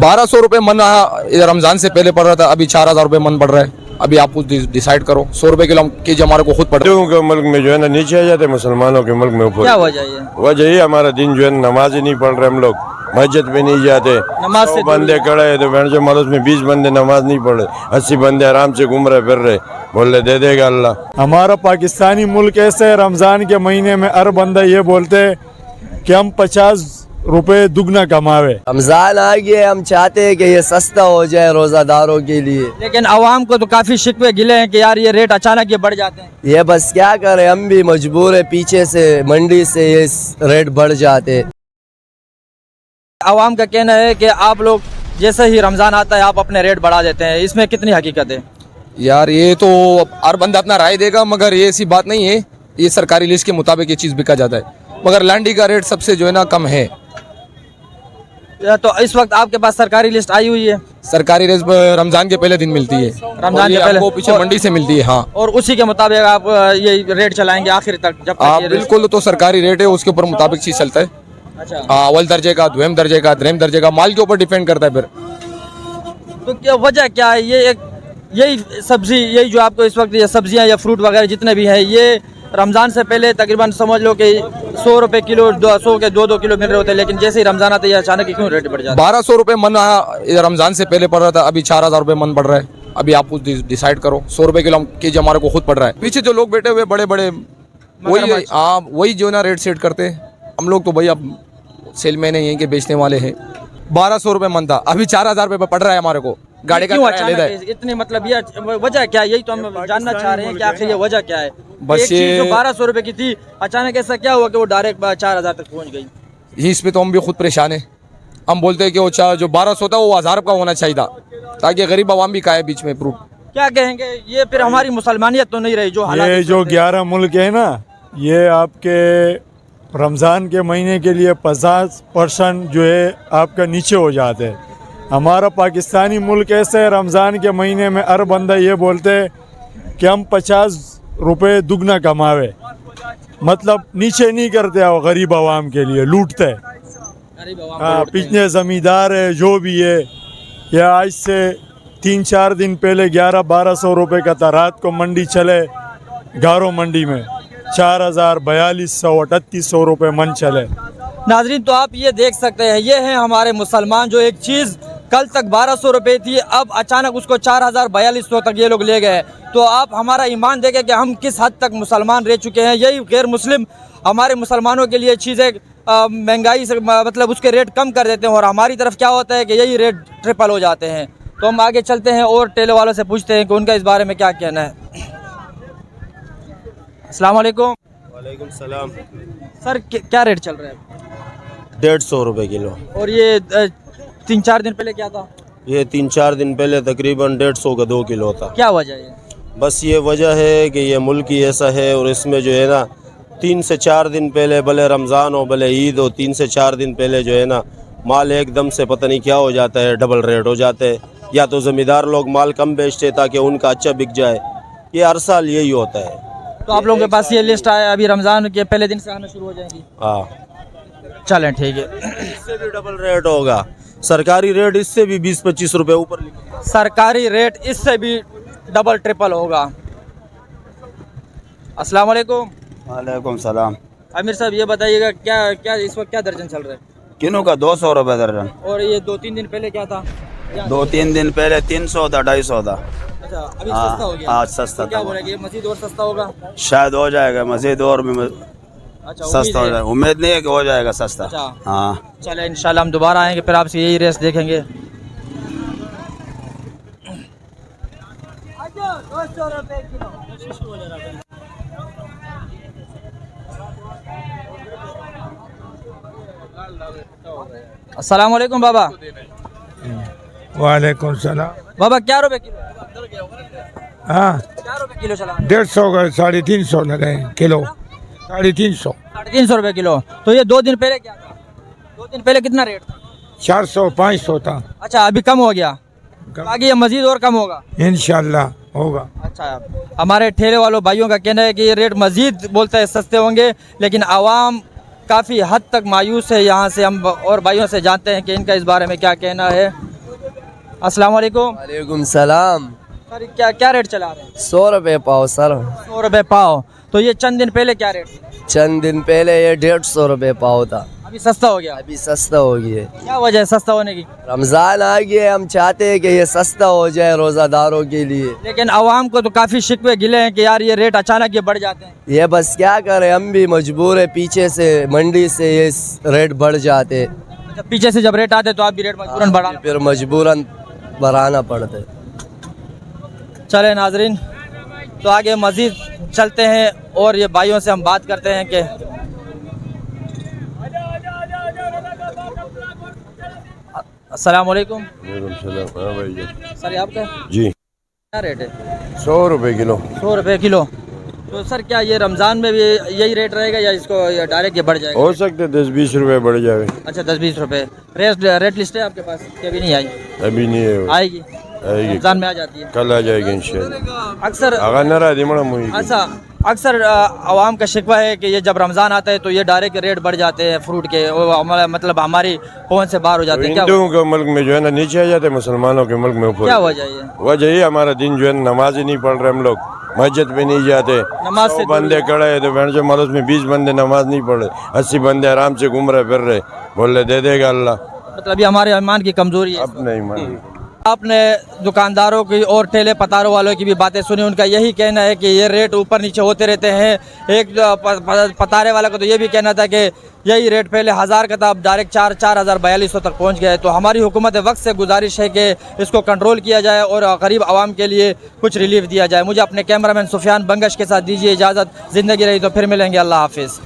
1200 रुपये मन रमजान से पहले पड़ रहा था, अभी 4000 रुपये मन पड़ रहा है। अभी आप कुछ डिसाइड करो। 100 रुपये किलो केजी हमारे को खुद पड़ रहा है। हिंदुओं के मुल्क में जो है ना नीचे आ जाते, मुसलमानों के मुल्क में ऊपर। क्या वजह है? वजह ये हमारा दिन जो है नमाज ही नहीं पढ़ रहे, हम लोग मस्जिद में नहीं जाते। नमाज से 100 बंदे खड़े हैं तो बहन जो मदद में 20 बंदे नमाज नहीं पढ़ रहे, 80 बंदे आराम से घूम रहे फिर रहे, बोल रहे दे देगा अल्लाह। हमारा पाकिस्तानी मुल्क ऐसे रमज़ान के महीने में हर बंदा ये बोलते कि हम 50 रुपए दुगना कमावे। रमजान आ गया, हम चाहते हैं कि ये सस्ता हो जाए रोजादारों के लिए, लेकिन आवाम को तो काफी शिकवे गिले हैं कि यार ये रेट अचानक ये बढ़ जाते हैं। ये बस क्या करें, हम भी मजबूर है, पीछे से मंडी से ये रेट बढ़ जाते। आवाम का कहना है कि आप लोग जैसे ही रमजान आता है आप अपने रेट बढ़ा देते हैं, इसमें कितनी हकीकत है? यार ये तो हर बंदा अपना राय देगा, मगर ये ऐसी बात नहीं है। ये सरकारी लिस्ट के मुताबिक ये चीज़ बिका जाता है, मगर लांडी का रेट सबसे जो है ना कम है। तो इस वक्त आपके पास सरकारी लिस्ट आई हुई है? सरकारी रेट रमजान के पहले दिन मिलती है, रमजान के पहले वो पीछे मंडी से मिलती है। हाँ, और उसी के मुताबिक आप ये रेट चलाएंगे आखिर तक, जब तक हाँ ये बिल्कुल। तो सरकारी रेट है, उसके ऊपर मुताबिक चीज़ चलता है। अच्छा, अव्वल दर्जे का, द्विम दर्जे का, त्रिम दर्जे का, माल के ऊपर डिपेंड करता है। फिर तो क्या वजह क्या है? ये एक यही सब्जी, यही जो आपको इस वक्त ये सब्जियां या फ्रूट वगैरह जितने भी हैं, ये रमज़ान से पहले तकरीबन समझ लो कि 100 रुपये किलो, 200 के 2-2 किलो मिल रहे होते हैं, लेकिन जैसे ही रमज़ान आता है ये अचानक क्यों रेट बढ़ जाता है? 1200 रुपये मन रमजान से पहले पड़ रहा था, अभी 4000 रुपये मन पड़ रहा है। अभी आप कुछ डिसाइड करो। 100 रुपये किलो केजी हमारे को खुद पड़ रहा है। पीछे जो लोग बैठे हुए बड़े बड़े वही, हाँ वही जो ना रेट सेट करते हैं। हम लोग तो भाई अब सेलमैन है, यहीं के बेचने वाले हैं। 1200 रुपये मन था, अभी 4000 रुपये पड़ रहा है हमारे को। गाड़ी का क्यों किराया लेता है। अचानक इतने, मतलब ये वजह क्या है? यही तो हम जानना चाह रहे हैं कि आखिर ये वजह क्या है? बस एक चीज़ ये जो 1200 रुपये की थी, अचानक ऐसा क्या हुआ कि वो डायरेक्ट 4000 तक पहुंच गई? इस पे तो हम भी खुद परेशान हैं। हम बोलते हैं कि वो जो 1200 था वो 1000 का होना चाहिए था, ताकि गरीब आवाम भी खाए बीच में फ्रूट। क्या कहेंगे, ये फिर हमारी मुसलमानियत तो नहीं रही जो हालात ये इस जो वक्त है? 11 मुल्क है ना, ये आपके रमज़ान के महीने के लिए 50% जो है आपका नीचे हो जाते हैं। हमारा पाकिस्तानी मुल्क ऐसे है, रमज़ान के महीने में हर बंदा ये बोलते कि हम 50 रुपए दुगना कमावे, मतलब नीचे नहीं करते हो, गरीब आवाम के लिए लूटते हैं। गरीब आवाम को हाँ, लूटते हैं। पिछले ज़मींदार है जो भी है, या आज से 3-4 दिन पहले 1100-1200 रुपये का था। रात को मंडी चले, गारो मंडी में 4000, 4200, 3800 रुपये मन चले। नाजरीन, तो आप ये देख सकते हैं, ये हैं हमारे मुसलमान जो एक चीज़ कल तक 1200 रुपये थी, अब अचानक उसको 4000, 4200 तक ये लोग ले गए। तो आप हमारा ईमान देखें कि हम किस हद तक मुसलमान रह चुके हैं। यही गैर मुस्लिम हमारे मुसलमानों के लिए चीज़ें महंगाई से मतलब उसके रेट कम कर देते हैं, और हमारी तरफ क्या होता है कि यही रेट ट्रिपल हो जाते हैं। तो हम आगे चलते हैं और ठेले वालों से पूछते हैं कि उनका इस बारे में क्या कहना है। अस्सलाम वालेकुम। वालेकुम सलाम। सर क्या रेट चल रहा है? 150 रुपये किलो। और ये 3-4 दिन पहले क्या था? ये 3-4 दिन पहले तकरीबन 150 का 2 किलो था। क्या वजह है? बस ये वजह है कि ये मुल्क ही ऐसा है, और इसमें जो है ना 3 से 4 दिन पहले, भले रमज़ान हो भले ईद हो, 3 से 4 दिन पहले जो है ना माल एकदम से पता नहीं क्या हो जाता है, डबल रेट हो जाते हैं। या तो ज़मींदार लोग माल कम बेचते ताकि उनका अच्छा बिक जाए। ये हर साल यही होता है। तो आप लोगों के पास ये लिस्ट आया, अभी रमज़ान के पहले दिन से आना शुरू हो जाएगी? हाँ, चलें ठीक है। इससे भी डबल रेट होगा। सरकारी रेट इससे भी 20-25 रुपये ऊपर लिखा है। सरकारी रेट इससे भी डबल ट्रिपल होगा। अस्सलाम वालेकुम। वालेकुम सलाम। आमिर साहब, ये बताइएगा क्या क्या इस वक्त क्या दर्जन चल रहा है? किनो का 200 रुपये दर्जन। और ये 2-3 दिन पहले क्या था? 2-3 दिन पहले 300 था, 250 था। अच्छा, अभी हाँ, सस्ता हो गया? आज सस्ता तो क्या था। बोल रहे हैं कि ये मजीद और सस्ता होगा? शायद हो जाएगा मजीद और भी अच्छा, सस्ता हो जाएगा। उम्मीद नहीं है कि हो जाएगा सस्ता। अच्छा। हाँ, चले इंशाल्लाह हम दोबारा आएंगे, फिर आपसे यही रेस देखेंगे। अस्सलाम वालेकुम बाबा। वालेकुम सलाम। बाबा क्या रुपए किलो? हाँ, क्या रुपए किलो चला? 150 का 350 लगाए किलो, 350। 350 रुपए किलो। तो ये 2 दिन पहले क्या था? 2 दिन पहले कितना रेट था? 400-500 था। अच्छा, अभी कम हो गया? आगे ये मजीद और कम होगा इंशाल्लाह होगा। अच्छा, हमारे ठेले वालों भाइयों का कहना है कि ये रेट मजीद बोलते हैं सस्ते होंगे, लेकिन आवाम काफ़ी हद तक मायूस है। यहाँ से हम और भाइयों से जानते हैं कि इनका इस बारे में क्या कहना है। अस्सलाम वालेकुम। वालेकुम सलाम। सर क्या क्या रेट चला रहे हैं? 100 रुपये पाव सर। 100 रुपये पाव। तो ये चंद दिन पहले क्या रेट था? चंद दिन पहले ये 150 रुपये पाव था, अभी सस्ता हो गया। अभी सस्ता हो गया। क्या वजह है सस्ता होने की? रमज़ान आ गया, हम चाहते हैं कि ये सस्ता हो जाए रोज़ादारों के लिए। लेकिन आवाम को तो काफ़ी शिकवे गिले हैं कि यार ये रेट अचानक ये बढ़ जाते हैं। ये बस क्या करें, हम भी मजबूर है, पीछे से मंडी से ये रेट बढ़ जाते, अच्छा, पीछे से जब रेट आते तो आप भी रेट मजबूरन बढ़ा। फिर मजबूरन बढ़ाना पड़ता है। चले नाजरीन, तो आगे मज़ीद चलते हैं और ये भाइयों से हम बात करते हैं कि अस्सलाम वालेकुम। सर ये आपका जी क्या रेट है? 100 रुपये किलो। 100 रुपये किलो। तो सर क्या ये रमज़ान में भी यही रेट रहेगा या इसको डायरेक्ट ये बढ़ जाएगा? हो सकते 10-20 रुपये बढ़ जाए। अच्छा 10-20 रुपये। रेट लिस्ट है आपके पास कि अभी नहीं आई? अभी नहीं है, आएगी, रमज़ान में आ जाती है। कल आ जाएगी इंशाल्लाह। अक्सर अगर न रहा दिमड़ा मुई अच्छा अक्सर आवाम का शिकवा है कि ये जब रमज़ान आता है तो ये डायरेक्ट रेट बढ़ जाते हैं फ्रूट के, मतलब हमारी पहुंच से बाहर हो जाते हैं। क्या हिंदुओं के मुल्क में जो है ना नीचे आ जाते, मुसलमानों के मुल्क में ऊपर। क्या वजह है? वजह ही हमारा दिन जो है नमाज ही नहीं पढ़ रहे हम लोग, मस्जिद पे नहीं जाते। नमाज से 100 बंदे खड़े हैं तो बहन जो मदद में 20 बंदे नमाज नहीं पढ़े, 80 बंदे आराम से घूम रहे फिर रहे, बोले दे देगा अल्लाह। मतलब अभी हमारे ईमान की कमजोरी है। अब नहीं मान। आपने दुकानदारों की और ठेले पतारों वालों की भी बातें सुनी, उनका यही कहना है कि ये रेट ऊपर नीचे होते रहते हैं। एक पतारे वाला को तो ये भी कहना था कि यही रेट पहले 1000 का था, अब डायरेक्ट 4,4200 तक पहुंच गए। तो हमारी हुकूमत वक्त से गुजारिश है कि इसको कंट्रोल किया जाए और गरीब आवाम के लिए कुछ रिलीफ दिया जाए। मुझे अपने कैमरामैन सुफियान बंगश के साथ दीजिए इजाज़त। ज़िंदगी रही तो फिर मिलेंगे। अल्लाह हाफिज़।